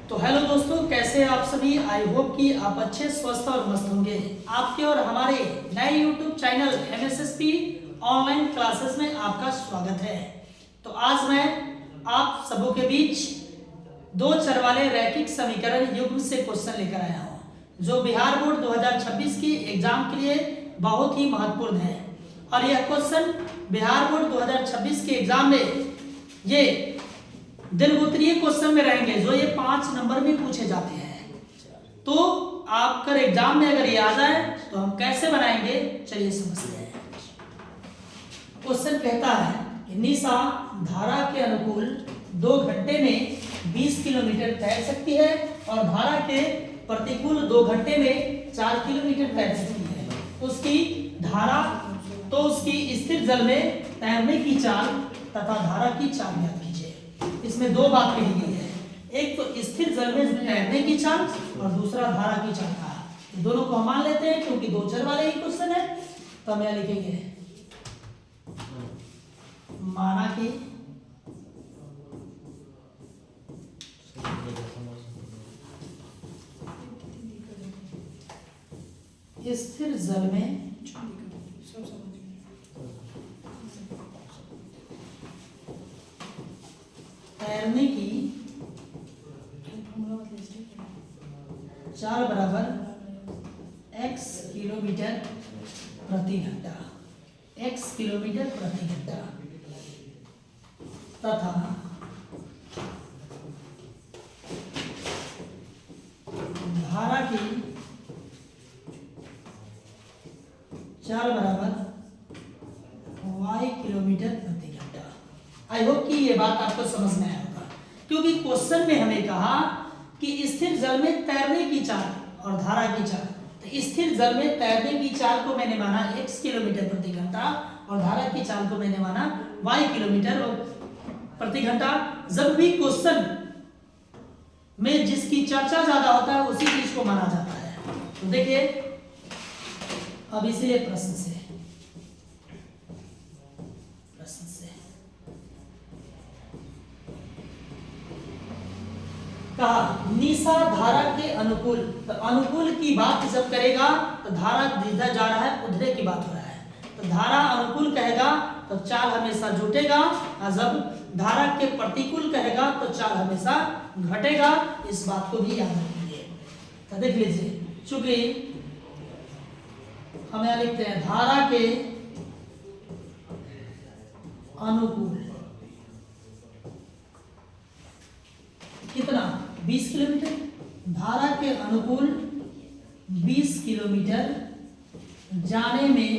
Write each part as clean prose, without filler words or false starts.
तो हेलो दोस्तों, कैसे हैं आप सभी। आई होप कि आप अच्छे स्वस्थ और मस्त होंगे। आपके और हमारे नए यूट्यूब चैनल एमएसएसपी ऑनलाइन क्लासेस में आपका स्वागत है। तो आज मैं आप सबों के बीच दो चर वाले रैखिक समीकरण युग्म से क्वेश्चन लेकर आया हूँ, जो बिहार बोर्ड 2026 की एग्जाम के लिए बहुत ही महत्वपूर्ण है। और यह क्वेश्चन बिहार बोर्ड 2026 के एग्जाम में ये दीर्घोत्तरीय क्वेश्चन में रहेंगे, जो ये 5 नंबर में पूछे जाते हैं। तो आपका एग्जाम में अगर ये आ जाए तो हम कैसे बनाएंगे, चलिए समझते हैं। क्वेश्चन कहता है कि निशा धारा के अनुकूल 2 घंटे में 20 किलोमीटर तैर सकती है और धारा के प्रतिकूल 2 घंटे में 4 किलोमीटर तैर सकती है। उसकी धारा तो उसकी स्थिर जल में तैरने की चाल तथा धारा की चाल ज्ञात कीजिए। इसमें दो बात कही गई है, एक तो स्थिर जल में तैरने की चाल और दूसरा धारा की चाल का। दोनों को हम मान लेते हैं क्योंकि दो चर वाले ही क्वेश्चन है। तो हम यहां लिखेंगे माना कि स्थिर जल में तैरने की चाल बराबर x किलोमीटर प्रति घंटा, x किलोमीटर प्रति घंटा तथा धारा की चाल बराबर y किलोमीटर प्रति घंटा। आई होप कि ये बात आपको समझ में आया होगा, क्योंकि क्वेश्चन में हमें कहा कि स्थिर जल में तैरने की चाल और धारा की चाल। तो स्थिर जल में तैरने की चाल को मैंने माना x किलोमीटर प्रति घंटा और धारा की चाल को मैंने माना y किलोमीटर प्रति घंटा। जब भी क्वेश्चन में जिसकी चर्चा ज्यादा होता है उसी चीज को माना जाता है। तो देखिए अब इसे प्रश्न से कहा निशा धारा के अनुकूल। तो अनुकूल की बात जब करेगा तो धारा जिधर जा रहा है उधरे की बात हो रहा है। तो धारा अनुकूल कहेगा तो चाल हमेशा जुटेगा, और जब धारा के प्रतिकूल कहेगा तो चाल हमेशा घटेगा। इस बात को भी याद रखिए। तो देख लीजिए, चूंकि हम यहां लिखते हैं धारा के अनुकूल कितना 20 किलोमीटर, धारा के अनुकूल 20 किलोमीटर जाने में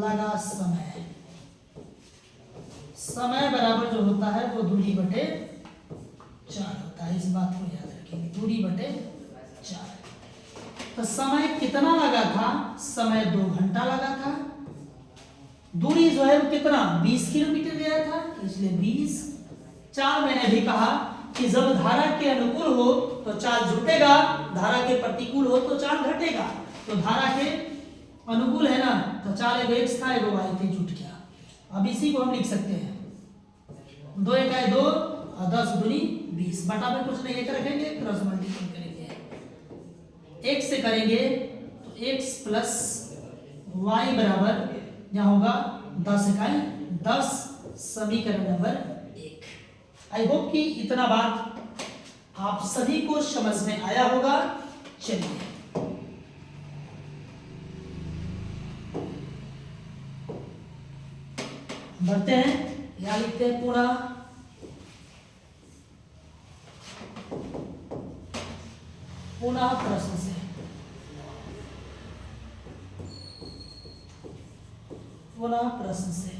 लगा समय, समय बराबर जो होता है वो दूरी बटे 4 होता है। इस बात को याद रखेंगे, दूरी बटे 4। तो समय कितना लगा था, समय 2 घंटा लगा था। दूरी जो है वो कितना 20 किलोमीटर गया था, इसलिए 20। चाल मैंने भी कहा कि जब धारा के अनुकूल हो तो चाल जुटेगा, धारा के प्रतिकूल हो तो चाल घटेगा। तो धारा के अनुकूल है ना, तो चाल एगो x था एगो y थे, जुट गया। अब इसी को हम लिख सकते हैं 2 × 2 और 10 दूनी 20। बटा में कुछ नहीं लेकर रखेंगे, क्रॉस मल्टीप्लाई करेंगे। x से करेंगे तो x + y बराबर यहाँ होगा 10 इकाई 10, समीकरण नंबर 1। आई होप कि इतना बात आप सभी को समझ में आया होगा। चलिए बढ़ते हैं, यहां लिखते हैं पुनः प्रश्न से। पुनः प्रश्न से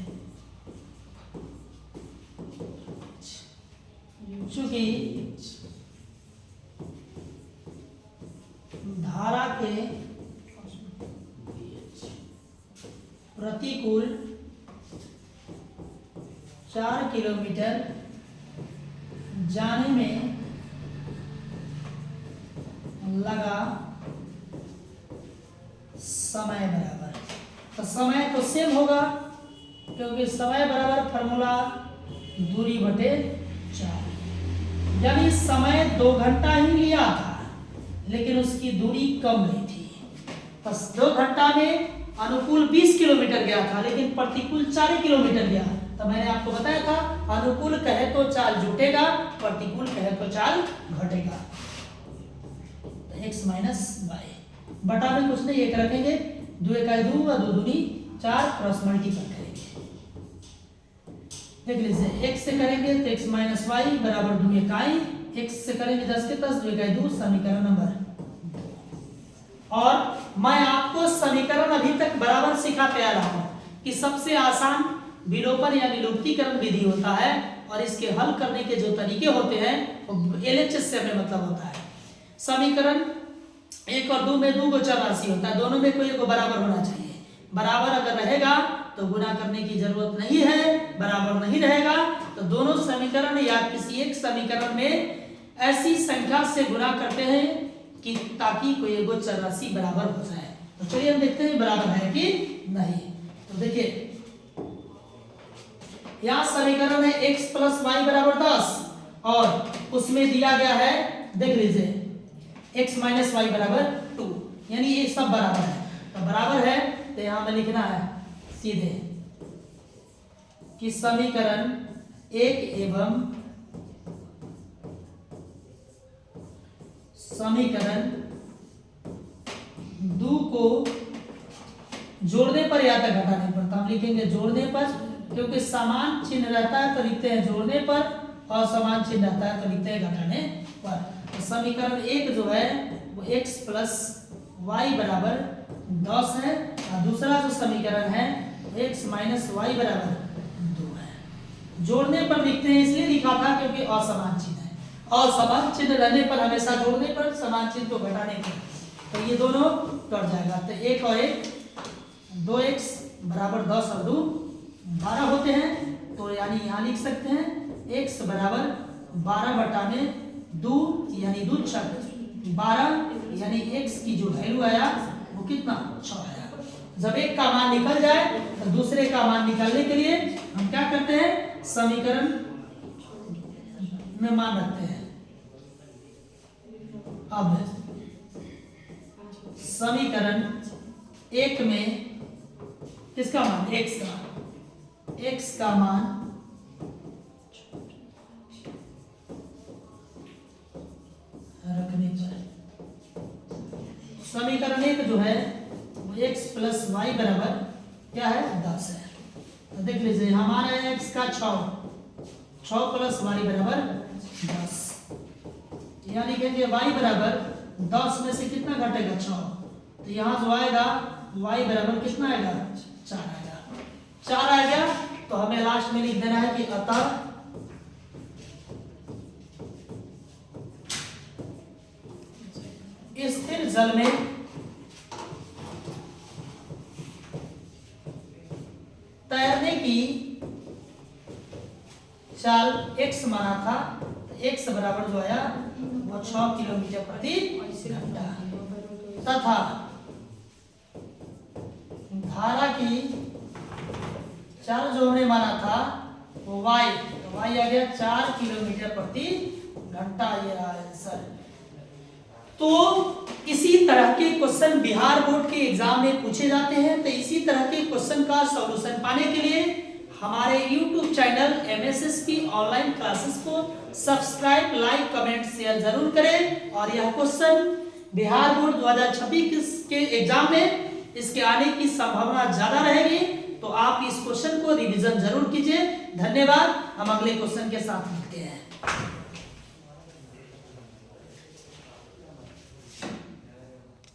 चूंकि धारा के प्रतिकूल 4 किलोमीटर जाने में लगा समय बराबर, तो समय तो सेम होगा क्योंकि समय बराबर फॉर्मूला दूरी बटे 4, यानी समय 2 घंटा ही लिया था लेकिन उसकी दूरी कम नहीं थी। बस 2 घंटा में अनुकूल 20 किलोमीटर गया था लेकिन प्रतिकूल 4 किलोमीटर गया। तो मैंने आपको बताया था अनुकूल कहे तो चाल जुटेगा, प्रतिकूल कहे तो चाल घटेगा। x माइनस वाई बटा में कुछ नहीं, एक रखेंगे, 2 इकाई 2 और 2 दूनी 4, क्रॉस मल्टीपल करेंगे। देख लीजिए x से करेंगे तो x माइनस वाई बराबर 2 इकाई, x से करेंगे 10 के 10, 2 इकाई 2, समीकरण नंबर। और मैं आपको समीकरण अभी तक बराबर सिखाते आ रहा हूं कि सबसे आसान विलोपन या विलुप्तीकरण विधि होता है और इसके हल करने के जो तरीके होते हैं वो LHS से हमें मतलब होता है। समीकरण 1 और 2 में 2 को चर राशि होता है, दोनों में कोई एक बराबर होना चाहिए। बराबर अगर रहेगा तो गुणा करने की जरूरत नहीं है, बराबर नहीं रहेगा तो दोनों समीकरण या किसी एक समीकरण में ऐसी संख्या से गुणा करते हैं कि ताकि कोई एक चर राशि बराबर हो जाए। तो चलिए हम देखते हैं बराबर है कि नहीं। तो देखिए यहाँ समीकरण है x प्लस वाई बराबर 10 और उसमें दिया गया है, देख लीजिए x माइनस वाई बराबर 2, यानी ये सब बराबर है। तो बराबर है तो यहाँ में लिखना है सीधे कि समीकरण 1 एवं समीकरण 2 को जोड़ने पर या तो घटाने पर, तो हम लिखेंगे जोड़ने पर, क्योंकि समान चिन्ह रहता है तो लिखते हैं जोड़ने पर और समान चिन्ह रहता है तो लिखते हैं घटाने पर। तो समीकरण 1 जो है वो x प्लस वाई बराबर 10 है और दूसरा जो समीकरण है x माइनस वाई बराबर 2 है। जोड़ने पर लिखते हैं इसलिए लिखा था क्योंकि असमान चिन्ह है, और समान चिन्ह रहने पर हमेशा जोड़ने पर, समान चिन्ह को घटाने पर, तो ये दोनों कट जाएगा। तो 1 और 1 2x बराबर 10 और 2 12 होते हैं। तो यानी यहाँ लिख सकते हैं x बराबर 12 बटा में 2 यानी 2 छक 12, यानी x की जो वैल्यू आया वो कितना 6 आया। जब एक का मान निकल जाए तो दूसरे का मान निकालने के लिए हम क्या करते हैं, समीकरण में मान रखते हैं। अब समीकरण 1 में किसका मान, x का मान रखने पर समीकरण 1 जो है वो x प्लस वाई बराबर क्या है 10 है। तो देख लीजिए हमारा x का 6 प्लस वाई बराबर 10, यानी कहेंगे y बराबर 10 में से कितना घटेगा 6, तो यहाँ जो आएगा y बराबर कितना आएगा 4 आएगा। 4 आ गया तो हमें लास्ट में लिख देना है कि अतः स्थिर जल में तैरने की चाल x माना था, तो x बराबर जो आया वो 6 किलोमीटर प्रति घंटा, तथा धारा की चाल जो हमने माना था वो y, तो y आ गया 4 किलोमीटर प्रति घंटा, ये रहा आंसर। तो इसी तरह के क्वेश्चन बिहार बोर्ड के एग्जाम में पूछे जाते हैं। तो इसी तरह के क्वेश्चन का सॉल्यूशन पाने के लिए हमारे YouTube channel MSSP online classes को सब्सक्राइब, लाइक, कमेंट, शेयर जरूर करें। और यह क्वेश्चन बिहार बोर्ड 2026 के एग्जाम में इसके आने की संभावना ज्यादा रहेगी, तो आप इस क्वेश्चन को रिवीजन जरूर कीजिए। धन्यवाद। हम अगले क्वेश्चन के साथ मिलते हैं।